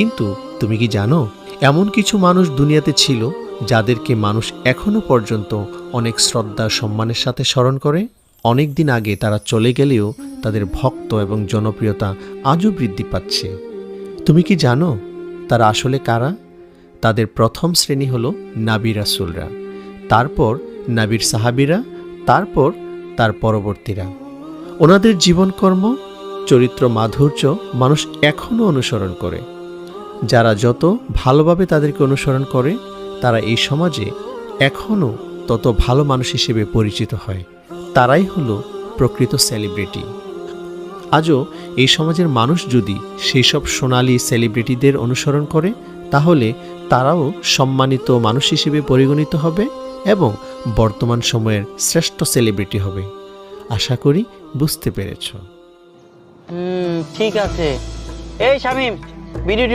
কিন্তু তুমি কি জানো, এমন কিছু মানুষ দুনিয়াতে ছিল যাদেরকে মানুষ এখনো পর্যন্ত অনেক শ্রদ্ধা সম্মানের সাথে স্মরণ করে। অনেক দিন আগে তারা চলে গেলেও তাদের ভক্ত এবং জনপ্রিয়তা আজও বৃদ্ধি পাচ্ছে। তুমি কি জানো তারা আসলে কারা? তাদের প্রথম শ্রেণী হলো নাবী রাসূলরা, তারপর নাবীর সাহাবীরা, তারপর তার পরবর্তীরা। ওনাদের জীবনকর্ম, চরিত্র মাধুর্য মানুষ এখনও অনুসরণ করে। যারা যত ভালোভাবে তাদেরকে অনুসরণ করে তারা এই সমাজে এখনও তত ভালো মানুষ হিসেবে পরিচিত হয়। তারাই হলো প্রকৃত সেলিব্রিটি। আজও এই সমাজের মানুষ যদি সেই সব সোনালী সেলিব্রিটিদের অনুসরণ করে তাহলে তারাও সম্মানিত মানুষ হিসেবে পরিগণিত হবে এবং বর্তমান সময়ের শ্রেষ্ঠ সেলিব্রিটি হবে। আশা করি বুঝতে পেরেছ। ঠিক আছে। এই শামীম, ভিডিওটি